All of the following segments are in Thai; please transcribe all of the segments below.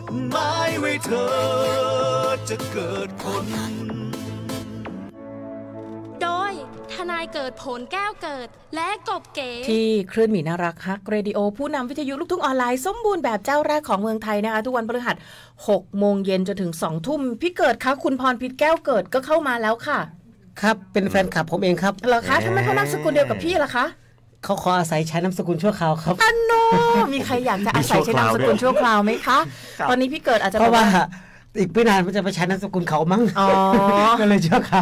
ฎหมายไว้เธอจะเกิดผลโดยทนายเกิดผลแก้วเกิดและกบเก๋ที่คลื่นหมีน่ารักฮักเรดิโอผู้นำวิทยุลูกทุ่งออนไลน์สมบูรณ์แบบเจ้าแรกของเมืองไทยนะคะทุกวันพฤหัส 6 โมงเย็นจนถึง 2 ทุ่มพี่เกิดคะคุณพรพิษแก้วเกิดก็เข้ามาแล้วค่ะครับเป็นแฟนคลับผมเองครับเหรอคะทำไมเขานามสกุลเดียวกับพี่ล่ะคะเขาขออาศัยใช้นามสกุลชั่วคราวครับอันโนมีใครอยากจะอาศัยใช้นามสกุลชั่วคราวไหมคะตอนนี้พี่เกิดอาจจะเพราะว่าอีกไม่นานมันจะไปใช้นามสกุลเขามั้งก็เลยชั่วครา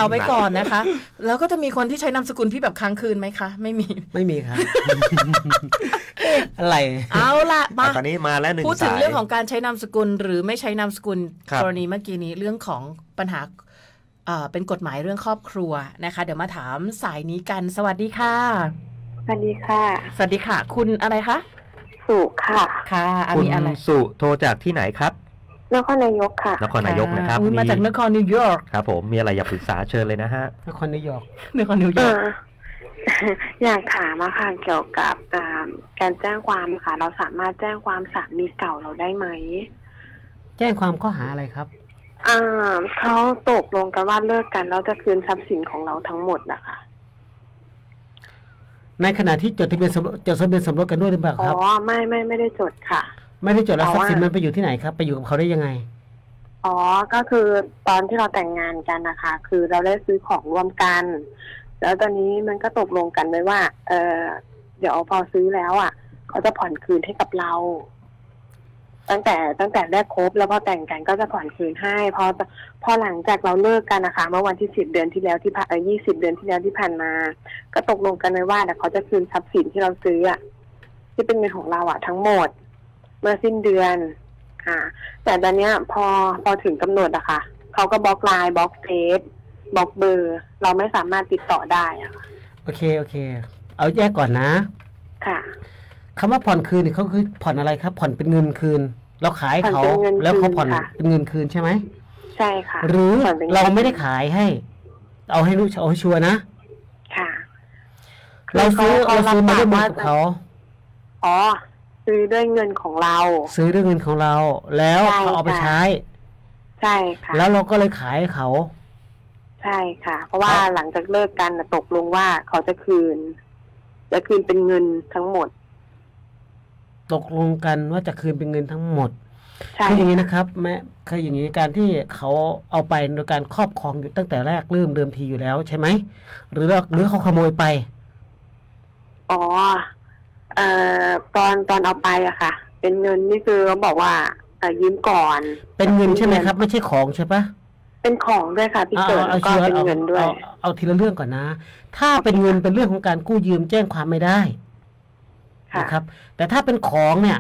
วไว้ก่อนนะคะแล้วก็จะมีคนที่ใช้นามสกุลพี่แบบค้างคืนไหมคะไม่มีครับอะไรเอาล่ะมาตอนนี้มาแล้ว1 สายพูดถึงเรื่องของการใช้นามสกุลหรือไม่ใช้นามสกุลกรณีเมื่อกี้นี้เรื่องของปัญหาเป็นกฎหมายเรื่องครอบครัวนะคะเดี๋ยวมาถามสายนี้กันสวัสดีค่ะสวัสดีค่ะสวัสดีค่ะคุณอะไรคะสุค่ะค่ะคุณสุโทรจากที่ไหนครับนครนายกค่ะนครนายกนะครับมาจากนครนิวยอร์กครับผมมีอะไรอยากปรึกษาเชิญเลยนะฮะนครนิวยอร์กอยากถามค่ะเกี่ยวกับการแจ้งความค่ะเราสามารถแจ้งความสามีเก่าเราได้ไหมแจ้งความข้อหาอะไรครับเขาตกลงกันว่าเลิกกันแล้วจะคืนทรัพย์สินของเราทั้งหมดนะคะในขณะที่จดทะเบียนสมรสกันด้วยหรือเปล่าครับอ๋อไม่ได้จดค่ะไม่ได้จดแล้วทรัพย์สินมันไปอยู่ที่ไหนครับไปอยู่กับเขาได้ยังไงอ๋อก็คือตอนที่เราแต่งงานกันนะคะคือเราได้ซื้อของร่วมกันแล้วตอนนี้มันก็ตกลงกันไว้ว่าเดี๋ยวพอซื้อแล้วเขาจะผ่อนคืนให้กับเราตั้งแต่แรกคบแล้วพอแต่งกันก็จะผ่อนคืนให้พอหลังจากเราเลิกกันนะคะเมื่อวันที่10 เดือนที่แล้วที่20 เดือนที่แล้วที่ผ่านมาก็ตกลงกันไว้ว่าเดี๋ยวเขาจะคืนทรัพย์สินที่เราซื้อที่เป็นเงินของเราทั้งหมดเมื่อสิ้นเดือนแต่ตอนนี้พอถึงกำหนดค่ะเขาก็บล็อกไลน์บล็อกเฟซบล็อกเบอร์เราไม่สามารถติดต่อได้โอเคเอาแยกก่อนนะค่ะคำว่าผ่อนคืนนี่เขาคือผ่อนอะไรครับผ่อนเป็นเงินคืนเราขายเขาแล้วเขาผ่อนเป็นเงินคืนใช่ไหมใช่ค่ะหรือเราไม่ได้ขายให้เอาให้รู้เอาให้ชัวร์นะค่ะเราซื้อมาด้วยมือกับเขาอ๋อซื้อด้วยเงินของเราซื้อด้วยเงินของเราแล้วเขาเอาไปใช้ใช่ค่ะแล้วเราก็เลยขายให้เขาใช่ค่ะเพราะว่าหลังจากเลิกกันตกลงว่าเขาจะคืนเป็นเงินทั้งหมดตกลงกันว่าจะคืนเป็นเงินทั้งหมดคืออย่างนี้นะครับแม่คืออย่างนี้การที่เขาเอาไปโดยการครอบครองอยู่ตั้งแต่แรกเดิมทีอยู่แล้วใช่ไหมหรือเขาขโมยไปอ๋อตอนเอาไปค่ะเป็นเงินนี่คือเขาบอกว่ายืมก่อนเป็นเงินใช่ไหมครับไม่ใช่ของใช่ปะเป็นของด้วยค่ะพี่เกิดก็เป็นเงินด้วยเอาทีละเรื่องก่อนนะถ้าเป็นเงินเป็นเรื่องของการกู้ยืมแจ้งความไม่ได้นะครับแต่ถ้าเป็นของเนี่ย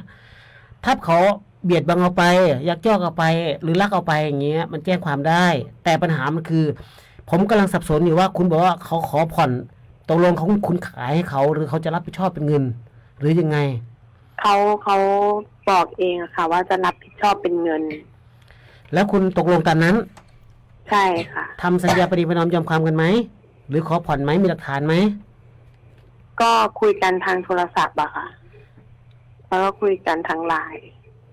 ถ้าเขาเบียดบังเอาไปยักยอกเอาไปหรือลักเอาไปอย่างเงี้ยมันแจ้งความได้แต่ปัญหามันคือผมกำลังสับสนอยู่ว่าคุณบอกว่าเขาขอผ่อนตกลงคุณขายให้เขาหรือเขาจะรับผิดชอบเป็นเงินหรือยังไงเขาบอกเองค่ะว่าจะรับผิดชอบเป็นเงินแล้วคุณตกลงตามนั้นใช่ค่ะทำสัญญาปณิประนอมยอมความกันไหมหรือขอผ่อนไหมมีหลักฐานไหมก็คุยกันทางโทรศัพท์ค่ะแล้วก็คุยกันทางไลน์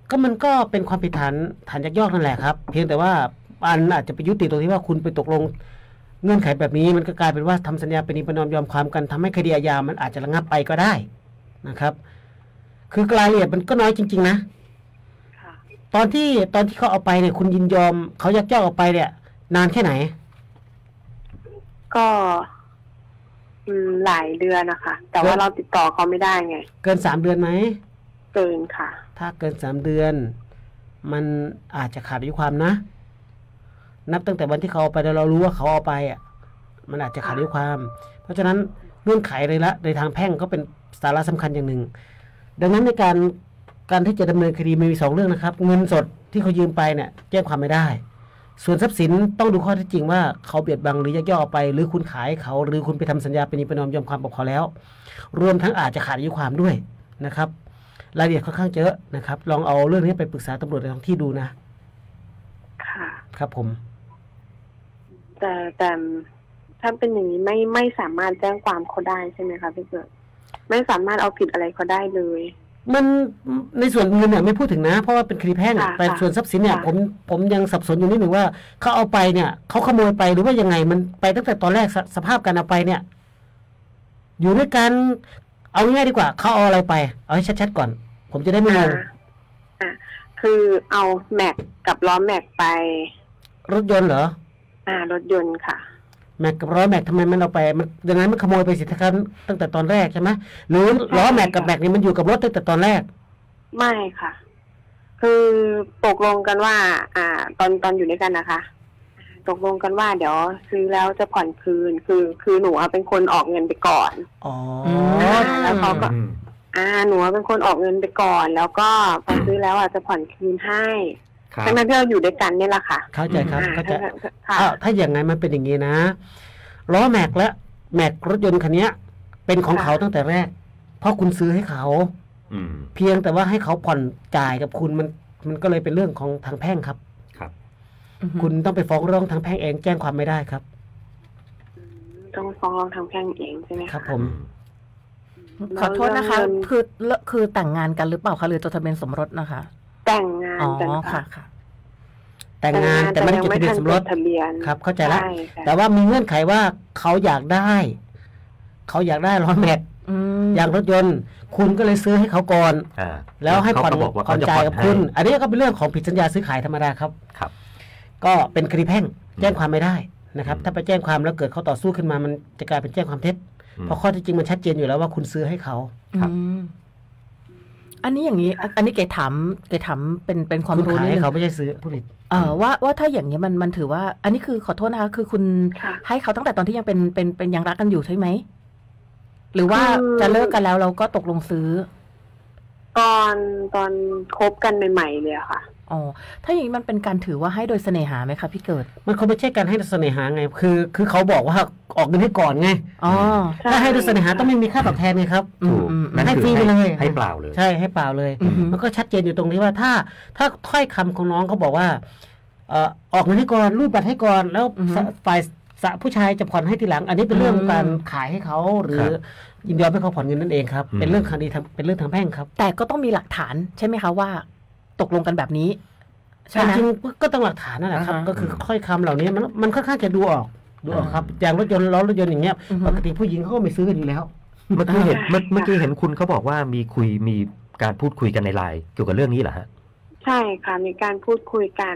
ก็มันก็เป็นความผิดฐานยักยอกนั่นแหละครับเพียงแต่ว่าอันอาจจะไปยุติตรงที่ว่าคุณไปตกลงเงื่อนไขแบบนี้มันก็กลายเป็นว่าทำสัญญาปณิประนอมยอมความกันทำให้คดีอาญามันอาจจะระงับไปก็ได้นะครับคือรายละเอียดมันก็น้อยจริงๆนะตอนที่เขาเอาไปเนี่ยคุณยินยอมเขายักยอกเอาไปเนี่ยนานแค่ไหนก็หลายเดือนนะคะแต่ว่าเราติดต่อเขาไม่ได้ไงเกิน3 เดือนไหมเกินค่ะถ้าเกิน3 เดือนมันอาจจะขาดอายุความนะนับตั้งแต่วันที่เขาเอาไปแล้วเรารู้ว่าเขาเอาไปมันอาจจะขาดอายุความเพราะฉะนั้นเงื่อนไขเลยละในทางแพ่งก็เป็นสาระสำคัญอย่างหนึ่งดังนั้นในการที่จะดำเนินคดีมี2 เรื่องนะครับเงินสดที่เขายืมไปเนี่ยแจ้งความไม่ได้ส่วนทรัพย์สินต้องดูข้อเท็จจริงว่าเขาเบียดบังหรือยักยอกเอาไปหรือคุณขายเขาหรือคุณไปทำสัญญาปณิประนอมยอมความกับเขาแล้วรวมทั้งอาจจะขาดอายุความด้วยนะครับรายละเอียดค่อนข้างเยอะนะครับลองเอาเรื่องนี้ไปปรึกษาตำรวจในท้องที่ดูนะค่ะครับผมแต่ถ้าเป็นอย่างนี้ไม่สามารถแจ้งความเขาได้ใช่ไหมคะพี่เกิดไม่สามารถเอาผิดอะไรเขาได้เลย มันในส่วนเงินเนี่ยไม่พูดถึงนะเพราะว่าเป็นคดีแพ่ง ค่ะ แต่ส่วนทรัพย์สินเนี่ย ค่ะ ผมยังสับสนอยู่นิดหนึ่งว่าเขาเอาไปเนี่ยเขาขโมยไปหรือว่ายังไงมันไปตั้งแต่ตอนแรกสภาพการเอาไปเนี่ย อยู่ด้วยกันเอาง่ายดีกว่าเขาเอาอะไรไปเอาให้ชัดๆก่อน ผมจะได้ไม่งง คือเอาแม็กกับล้อแม็กไป รถยนต์เหรอ รถยนต์ค่ะ แม็กกับล้อแม็กทำไมมันเอาไปมันดังนั้นมันขโมยไปสิครับตั้งแต่ตอนแรกใช่ไหมหรือล้อแม็กกับแม็กนี่มันอยู่กับรถตั้งแต่ตอนแรก ไม่ค่ะ คือตกลงกันว่า ตอนอยู่ด้วยกันนะคะ ตกลงกันว่าเดี๋ยวซื้อแล้วจะผ่อนคืน คือหนูเป็นคนออกเงินไปก่อน อ๋อ แล้วเขาก็ หนูเป็นคนออกเงินไปก่อน แล้วก็พอซื้อแล้วจะผ่อนคืนให้ ครับ ทั้งนั้นที่เราอยู่ด้วยกันเนี่ยแหละค่ะ เข้าใจครับเข้าใจ ค่ะ ถ้าอย่างไงมันเป็นอย่างนี้นะล้อแม็กและแม็กรถยนต์คันนี้เป็นของเขาตั้งแต่แรก เพราะคุณซื้อให้เขา อืม เพียงแต่ว่าให้เขาผ่อนจ่ายกับคุณมันก็เลยเป็นเรื่องของทางแพ่งครับ ครับ คุณต้องไปฟ้องร้องทางแพ่งเองแจ้งความไม่ได้ครับ ต้องฟ้องร้องทางแพ่งเองใช่ไหม ครับ คะ ผม ขอโทษนะคะ คือแต่งงานกันหรือเปล่าคะหรือจดทะเบียนสมรสนะคะ แต่งงาน อ๋อ กัน ค่ะค่ะ แต่งงานแต่ไม่ได้จดทะเบียนสมรส ทะเบียน ครับ เข้าใจแล้ว ใช่ค่ะ แต่ว่ามีเงื่อนไขว่าเขาอยากได้ล้อแม็ก อย่างรถยนต์ คุณก็เลยซื้อให้เขาก่อน แล้วให้ผ่อน เขาก็บอกว่า ผ่อน เขาจะ จ่ายกับคุณ ผ่อนให้ อันนี้ก็เป็นเรื่องของผิดสัญญาซื้อขายธรรมดาครับ ครับ ก็เป็นคดีแพ่งแจ้งความไม่ได้นะครับ ถ้าไปแจ้งความแล้วเกิดเขาต่อสู้ขึ้นมามันจะกลายเป็นแจ้งความเท็จ เพราะข้อที่จริงมันชัดเจนอยู่แล้วว่าคุณซื้อให้เขา ครับ อันนี้อย่างนี้ อันนี้เก๋ถามเป็นความ คุณ รู้ ขาย นิด ให้ นึง เขาไม่ใช่ซื้อผู้ผลิต ว่าถ้าอย่างนี้มันถือว่า อันนี้คือขอโทษนะคะ คือคุณ ค่ะ ให้เขาตั้งแต่ตอนที่ยังเป็นยังรักกันอยู่ใช่ไหมหรือว่า คือ จะเลิกกันแล้วเราก็ตกลงซื้อ ตอนคบกันใหม่ๆเลยอะค่ะ อ๋อถ้าอย่างนี้มันเป็นการถือว่าให้โดยเสน่หาไหมคะพี่เกิด มันคงไม่ใช่การให้โดยเสน่หาไง คือเขาบอกว่าออกเงินให้ก่อนไง อ๋อ ถ้าให้โดยเสน่หาต้องไม่มีค่าตอบแทนไงครับ ถูก นั่น ให้ คือ ฟรีไปเลย ให้เปล่าเลย ใช่ให้เปล่าเลย อือฮึ มันก็ชัดเจนอยู่ตรงที่ว่าถ้าถ้อยคำของน้องเขาบอกว่าออกเงินให้ก่อนรูดบัตรให้ก่อน แล้วฝ่ายผู้ชายจะผ่อนให้ทีหลัง อันนี้เป็นเรื่องการขายให้เขาหรือยินยอมให้เขาผ่อนเงินนั่นเองครับ เป็นเรื่องคดีเป็นเรื่องทางแพ่งครับ แต่ก็ต้องมีหลักฐานใช่ไหมคะว่า ตกลงกันแบบนี้ใช่ไหม จริงๆก็ต้องหลักฐานนั่นแหละครับ อ่าฮะ ก็คือค่อยคำเหล่านี้มันค่อนข้างจะดูออกครับอย่างรถยนต์ล้อรถยนต์อย่างเงี้ย อือฮึ ปกติผู้หญิงเขาก็ไม่ซื้อกันอยู่แล้ว เมื่อกี้เห็นคุณเขาบอกว่ามีการพูดคุยกันในไลน์เกี่ยวกับเรื่องนี้เหรอฮะ ใช่ค่ะ มีการพูดคุยกัน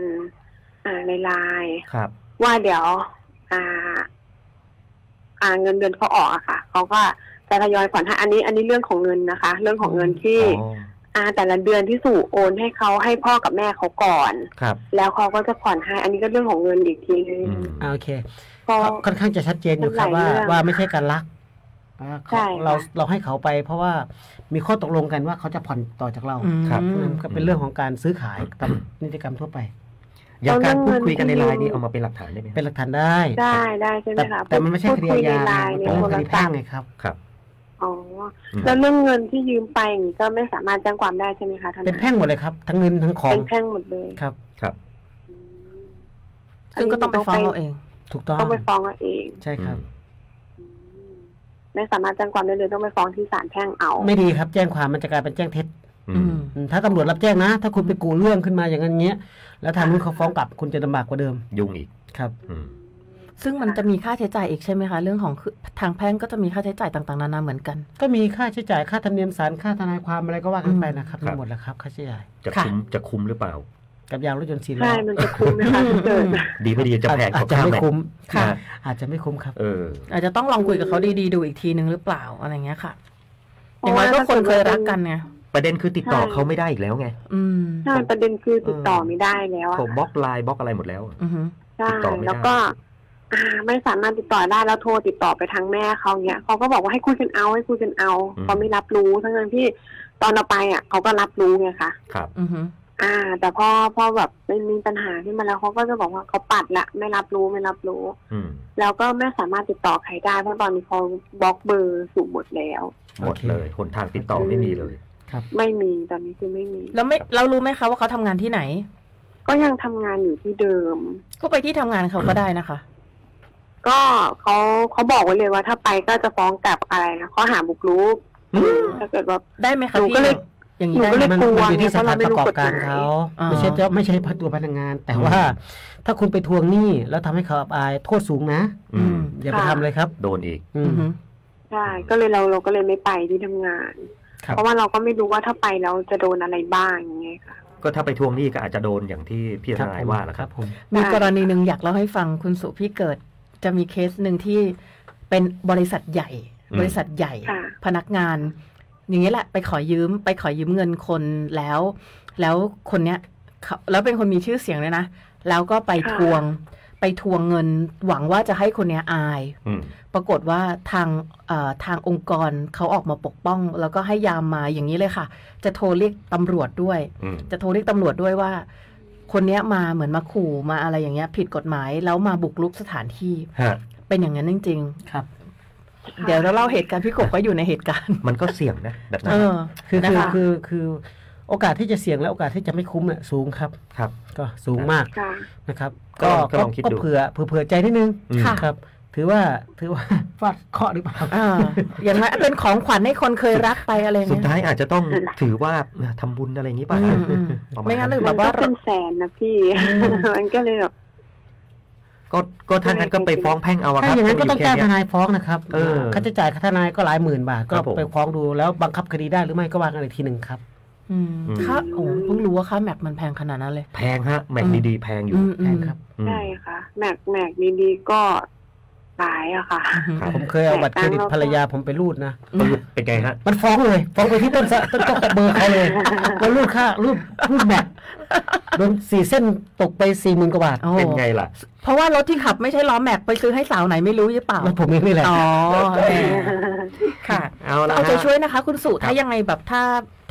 ในไลน์ ครับ ว่าเดี๋ยวเงินเดือนเขาออกอะค่ะเขาก็จะทยอยผ่อนให้อันนี้เรื่องของเงินนะคะ เรื่องของเงินที่ แต่ละเดือนที่สู่โอนให้เขาให้พ่อกับแม่เขาก่อน ครับ แล้วเขาก็จะผ่อนให้ อันนี้ก็เรื่องของเงินอีกทีนึง โอเค พอ ค่อนข้างจะชัดเจนอยู่ครับ หลายเรื่อง ว่าไม่ใช่การลัก ใช่ค่ะ เราให้เขาไป เพราะว่ามีข้อตกลงกันว่าเขาจะผ่อนต่อจากเรา ครับ นั่นก็เป็นเรื่องของการซื้อขายตามนิติกรรมทั่วไป อย่างการพูดคุยกันในไลน์นี่เอามาเป็นหลักฐานได้ไหม เป็นหลักฐานได้ ได้ใช่ไหม แต่ คะ แต่มันไม่ใช่คดีอาญา พูดคุยในไลน์ มัน ใน เป็น โท เรื่องค ร ดี ศั แพ่ พ ง ท์ ไงครับ ครับ อ๋อแล้วเรื่องเงินที่ยืมไปอย่างนี้ก็ไม่สามารถแจ้งความได้ใช่ไหมคะท่าน เป็นแพ่งหมดเลยครับ ทั้งเงินทั้งของ เป็นแพ่งหมดเลย ครับ ครับ ซึ่งก็ต้องไปฟ้องเราเอง ถูกต้อง ต้องไปฟ้องเอาเอง ใช่ครับ ไม่สามารถแจ้งความได้เลยต้องไปฟ้องที่ศาลแพ่งเอา ไม่ดีครับแจ้งความมันจะกลายเป็นแจ้งเท็จ อืม ถ้าตำรวจรับแจ้งนะ ถ้าคุณไปกู่เรื่องขึ้นมาอย่างนั้นเงี้ย แล้วทางนู้นเขาฟ้องกลับคุณจะลำบากกว่าเดิม ยุ่งอีก ครับ อืม ซึ่งมันจะมีค่าใช้จ่ายอีกใช่ไหมคะเรื่องของทางแพ่งก็จะมีค่าใช้จ่ายต่างๆนานาเหมือนกัน ก็มีค่าใช้จ่ายค่าธรรมเนียมศาลค่าทนายความอะไรก็ว่ากันไปนะครับ ครับ มีหมดแล้วครับค่าใช้จ่าย จะคุ้มหรือเปล่า กับยางรถยนต์4 ล้ ใช่ อ มันจะคุ้มไหมคะถ้าเกิด ดีไม่ดีจะแพง อาจ กว่า จะ ค่า ไม่ แม็ก คุ้ม ค่ะ อาจจะไม่คุ้มครับ อาจจะต้องลองคุยกับเขาดีๆดูอีกทีนึงหรือเปล่าอะไรเงี้ยค่ะ อย่างน้อยก็คนเคยรักกันไง ประเด็นคือติดต่อเขาไม่ได้อีกแล้วไง ใช่ประเด็นคือติดต่อไม่ได้แล้วอะ ผมบล็อกไลน์บล็อกอะไรหมดแล้ว อือฮึ ใช่ ติดต่อไม่ได้ แล้วก็ไม่สามารถติดต่อได้แล้วโทรติดต่อไปทางแม่เขาเนี้ยเขาก็บอกว่าให้คุยกันเอาเขาไม่รับรู้ทั้งที่ตอนเราไปเขาก็รับรู้ไงคะ ครับ อือฮึ แต่พอแบบไม่มีปัญหาขึ้นมาแล้วเขาก็จะบอกว่าเขาปัดละไม่รับรู้ อืม แล้วก็ไม่สามารถติดต่อใครได้เพราะตอนนี้เขาบล็อกเบอร์สู่หมดแล้ว หมดเลยหนทางติดต่อไม่มีเลย ไม่มีตอนนี้คือไม่มี แล้วเรารู้ไหมคะว่าเขาทำงานที่ไหน ก็ยังทำงานอยู่ที่เดิม ก็ไปที่ทำงานเขาก็ได้นะคะ ก็เขาบอกไว้เลยว่าถ้าไปก็จะฟ้องกลับอะไรนะข้อหาบุกรุกถ้าเกิดว่า ได้ไหมคะ หนู พี่ ก็เลย อย่างนี้ หนู ได้ ก็ ไหม เลย มัน กลัว อยู่ที่สถานประกอบการ เพราะเราไม่รู้กฎหมาย เขา อ๋อ ไม่ใช่ตัวพนักงาน แต่ว่าถ้าคุณไปทวงหนี้แล้วทำให้เขาอับอายโทษสูงนะ อืม อย่าไปทำเลยครับ โดนอีก อื อื ม อฮึ ใช่ก็เลยเราก็เลยไม่ไปที่ทำงาน ครับ เพราะว่าเราก็ไม่รู้ว่าถ้าไปแล้วจะโดนอะไรบ้างอย่างเงี้ยค่ะ ก็ถ้าไปทวงหนี้ก็อาจจะโดนอย่างที่พี่ทนายว่าแหละครับ ผม มีกรณีหนึ่งอยากเล่าให้ฟังคุณสุพี่เกิด จะมีเคสหนึ่งที่เป็นบริษัทใหญ่ อืม บริษัทใหญ่ ค่ะ พนักงาน อย่างนี้แหละไปขอยืมเงินคนแล้วคนเนี้ยเขาแล้วเป็นคนมีชื่อเสียงเลยนะแล้วก็ไปทวงเงินหวังว่าจะให้คนเนี้ยอาย อืม ปรากฏว่าทางองค์กรเขาออกมาปกป้อง แล้วก็ให้ยามมาอย่างนี้เลยค่ะ จะโทรเรียกตำรวจด้วย อืม จะโทรเรียกตำรวจด้วยว่า คนเนี้ยมาเหมือนมาขู่มาอะไรอย่างเงี้ย ผิดกฎหมายแล้วมาบุกรุกสถานที่ ฮะ เป็นอย่างนั้นจริง ครับ ๆ เดี๋ยวเราเล่าเหตุการณ์พี่กบก็อยู่ในเหตุการณ์ มันก็เสี่ยงนะแบบนั้ เอน อ คือ นะคะ โอกาสที่จะเสี่ยงและโอกาสที่จะไม่คุ้มเนี่ยสูงครับ ครับ ก็สูงมาก ค่ะ นะครับ ก็ลองคิดดู เผื่อใจนิดนึง อืม ค่ะ ครับ ถือว่าฟาดเคราะห์หรือเปล่า อย่างไรเป็นของขวัญให้คนเคยรักไปอะไร สุด เงี้ย ท้ายอาจจะต้องถือว่าทำบุญอะไรอย่างนี้ป่ะ อืม ประาณ ไม่งั้นเลย มันก็เป็นแสนนะพี่ มันก็เลยแบบ ก็ถ้างั้นก็ไปฟ้องแพ่งเอาอะค ถ้า รับ อย่างนั้นก็ต้อง ยู่ แจ้ง แค่ ท เนี้ย นายฟ้องนะครับ เออ ค่าใช้จ่ายค่าทนายก็หลายหมื่นบาท ก็ ครับผม ไปฟ้องดูแล้วบังคับคดีได้หรือไม่ก็ว่ากันอีกทีหนึ่งครับ ค่าโอ้เพิ่งรู้ว่าค่าแม็กมันแพงขนาดนั้นเลย แพงฮะแม็กดีๆแพงอยู่ แพงครับ อืม ใช่ค่ะ แม็กดีๆก็หลายอะค่ะ ครับ ผมเคยเอาบัตรเครดิตภรรยาผมไปรูดนะ เป็นไงฮะ มันฟ้องเลย ฟ้องไปที่ต้นเจ้าของเบอร์เขาเลยว่ารูดแบตโดน4 เส้นตกไป 40,000 กว่าบาท โอ้ เป็นไงล่ะ เพราะว่ารถที่ขับไม่ใช่ล้อแม็กไปซื้อให้สาวไหนไม่รู้หรือเปล่า แล้วผมเองนี่แหละ อ๋อแหมค่ะ เอาละ เอาใจ ฮะ ช่วยนะคะ คุณสุ ครับ ถ้ายังไงแบบถ้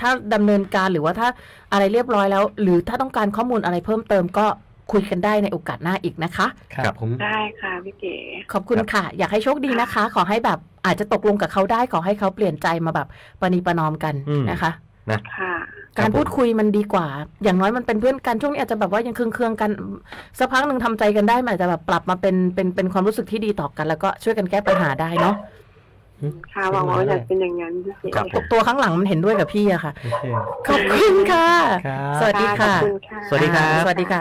าดำเนินการหรือว่าถ้าอะไรเรียบร้อยแล้ว หรือถ้าต้องการข้อมูลอะไรเพิ่มเติมก็คุยกันได้ในโอกาสหน้าอีกนะคะ ครับผม ได้ค่ะพี่เก๋ ขอบคุณค่ะ อยากให้โชคดีนะคะ ขอให้แบบอาจจะตกลงกับเขาได้ขอให้เขาเปลี่ยนใจมาแบบประนีประนอมกันนะคะ ค่ะ การพูดคุยมันดีกว่า อย่างน้อยมันเป็นเพื่อนกันช่วงนี้อาจจะแบบว่ายังเคืองๆกันสักพักหนึ่งทำใจกันได้มันอาจจะแบบปรับมาเป็นความรู้สึกที่ดีต่อกัน แล้วก็ช่วยกันแก้ปัญหาได้เนาะ ค่ะหวังว่าอยากเป็นอย่างนั้นพี่เก๋ ครับผม ตัวข้างหลังมันเห็นด้วยกับพี่อะค่ะ โอเค ขอบคุณค่ะ ครับ สวัสดีค่ะ ขอบคุณค่ะ สวัสดีครับ สวัสดีค่ะ